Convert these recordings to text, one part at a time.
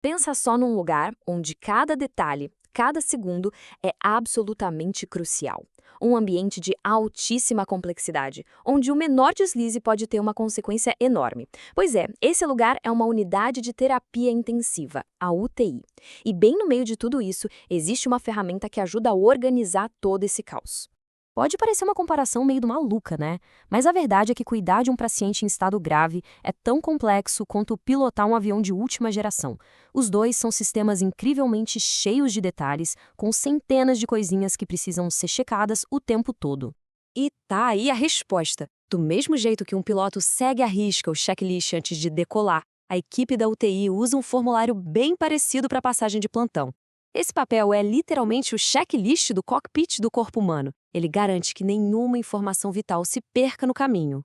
Pensa só num lugar onde cada detalhe, cada segundo é absolutamente crucial. Um ambiente de altíssima complexidade, onde o menor deslize pode ter uma consequência enorme. Pois é, esse lugar é uma unidade de terapia intensiva, a UTI. E bem no meio de tudo isso, existe uma ferramenta que ajuda a organizar todo esse caos. Pode parecer uma comparação meio maluca, né? Mas a verdade é que cuidar de um paciente em estado grave é tão complexo quanto pilotar um avião de última geração. Os dois são sistemas incrivelmente cheios de detalhes, com centenas de coisinhas que precisam ser checadas o tempo todo. E tá aí a resposta. Do mesmo jeito que um piloto segue à risca o checklist antes de decolar, a equipe da UTI usa um formulário bem parecido para a passagem de plantão. Esse papel é literalmente o checklist do cockpit do corpo humano. Ele garante que nenhuma informação vital se perca no caminho.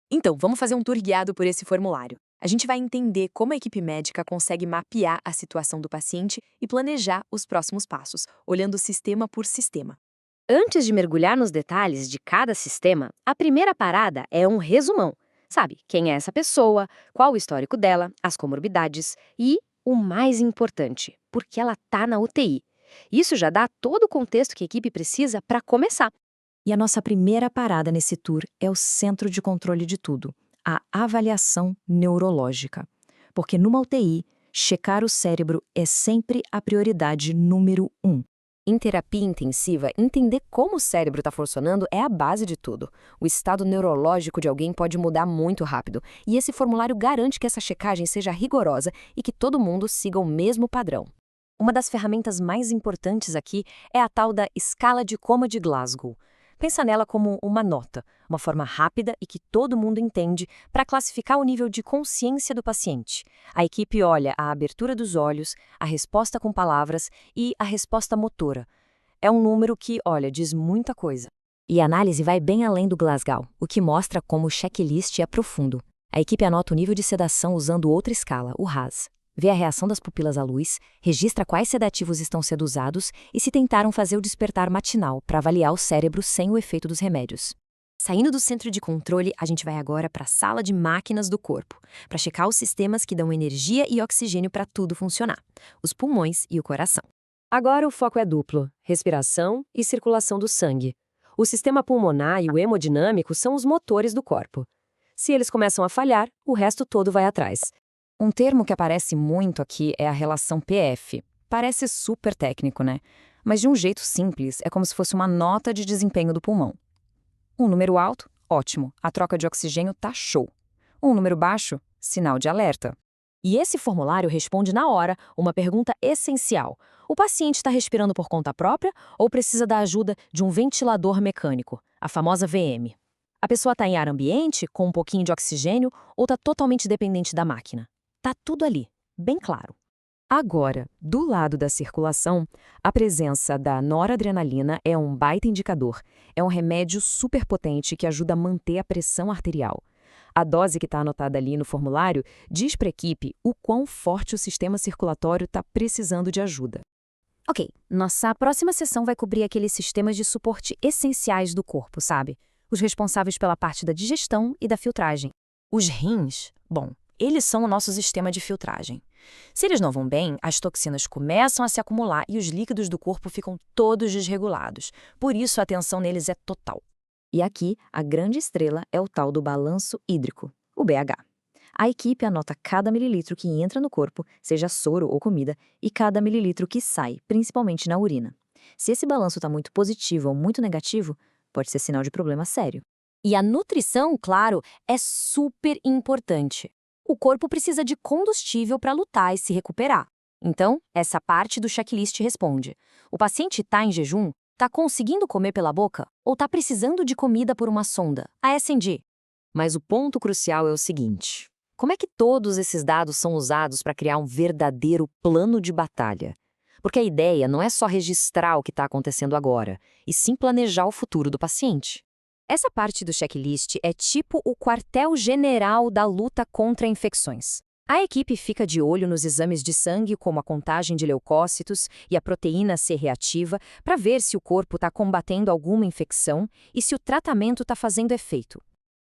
Então, vamos fazer um tour guiado por esse formulário. A gente vai entender como a equipe médica consegue mapear a situação do paciente e planejar os próximos passos, olhando sistema por sistema. Antes de mergulhar nos detalhes de cada sistema, a primeira parada é um resumão. Sabe, quem é essa pessoa, qual o histórico dela, as comorbidades e, o mais importante, por que ela está na UTI. Isso já dá todo o contexto que a equipe precisa para começar. E a nossa primeira parada nesse tour é o centro de controle de tudo, a avaliação neurológica. Porque numa UTI, checar o cérebro é sempre a prioridade número 1. Em terapia intensiva, entender como o cérebro está funcionando é a base de tudo. O estado neurológico de alguém pode mudar muito rápido, e esse formulário garante que essa checagem seja rigorosa e que todo mundo siga o mesmo padrão. Uma das ferramentas mais importantes aqui é a tal da escala de coma de Glasgow. Pensa nela como uma nota, uma forma rápida e que todo mundo entende para classificar o nível de consciência do paciente. A equipe olha a abertura dos olhos, a resposta com palavras e a resposta motora. É um número que, olha, diz muita coisa. E a análise vai bem além do Glasgow, o que mostra como o checklist é profundo. A equipe anota o nível de sedação usando outra escala, o RASS. Vê a reação das pupilas à luz, registra quais sedativos estão sendo usados e se tentaram fazer o despertar matinal para avaliar o cérebro sem o efeito dos remédios. Saindo do centro de controle, a gente vai agora para a sala de máquinas do corpo, para checar os sistemas que dão energia e oxigênio para tudo funcionar, os pulmões e o coração. Agora o foco é duplo, respiração e circulação do sangue. O sistema pulmonar e o hemodinâmico são os motores do corpo. Se eles começam a falhar, o resto todo vai atrás. Um termo que aparece muito aqui é a relação PF. Parece super técnico, né? Mas de um jeito simples, é como se fosse uma nota de desempenho do pulmão. Um número alto, ótimo, a troca de oxigênio tá show. Um número baixo, sinal de alerta. E esse formulário responde na hora uma pergunta essencial. O paciente está respirando por conta própria ou precisa da ajuda de um ventilador mecânico, a famosa VM? A pessoa está em ar ambiente, com um pouquinho de oxigênio, ou está totalmente dependente da máquina? Tá tudo ali, bem claro. Agora, do lado da circulação, a presença da noradrenalina é um baita indicador. É um remédio super potente que ajuda a manter a pressão arterial. A dose que está anotada ali no formulário diz para a equipe o quão forte o sistema circulatório está precisando de ajuda. Ok, nossa próxima sessão vai cobrir aqueles sistemas de suporte essenciais do corpo, sabe? Os responsáveis pela parte da digestão e da filtragem. Os rins, bom, eles são o nosso sistema de filtragem. Se eles não vão bem, as toxinas começam a se acumular e os líquidos do corpo ficam todos desregulados. Por isso, a atenção neles é total. E aqui, a grande estrela é o tal do balanço hídrico, o BH. A equipe anota cada mililitro que entra no corpo, seja soro ou comida, e cada mililitro que sai, principalmente na urina. Se esse balanço está muito positivo ou muito negativo, pode ser sinal de problema sério. E a nutrição, claro, é super importante. O corpo precisa de combustível para lutar e se recuperar. Então, essa parte do checklist responde. O paciente está em jejum? Está conseguindo comer pela boca? Ou está precisando de comida por uma sonda? A S&D. Mas o ponto crucial é o seguinte. Como é que todos esses dados são usados para criar um verdadeiro plano de batalha? Porque a ideia não é só registrar o que está acontecendo agora, e sim planejar o futuro do paciente. Essa parte do checklist é tipo o quartel-general da luta contra infecções. A equipe fica de olho nos exames de sangue, como a contagem de leucócitos e a proteína C reativa, para ver se o corpo está combatendo alguma infecção e se o tratamento está fazendo efeito.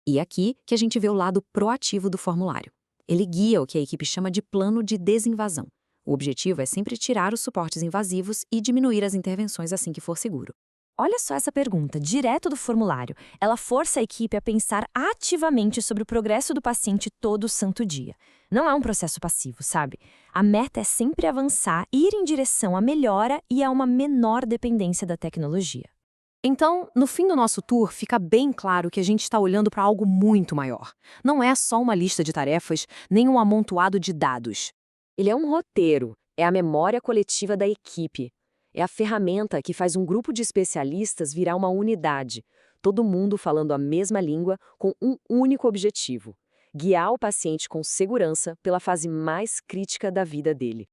E aqui que a gente vê o lado proativo do formulário. Ele guia o que a equipe chama de plano de desinvasão. O objetivo é sempre tirar os suportes invasivos e diminuir as intervenções assim que for seguro. Olha só essa pergunta, direto do formulário. Ela força a equipe a pensar ativamente sobre o progresso do paciente todo santo dia. Não é um processo passivo, sabe? A meta é sempre avançar, ir em direção à melhora e a uma menor dependência da tecnologia. Então, no fim do nosso tour, fica bem claro que a gente está olhando para algo muito maior. Não é só uma lista de tarefas, nem um amontoado de dados. Ele é um roteiro, é a memória coletiva da equipe. É a ferramenta que faz um grupo de especialistas virar uma unidade, todo mundo falando a mesma língua com um único objetivo: guiar o paciente com segurança pela fase mais crítica da vida dele.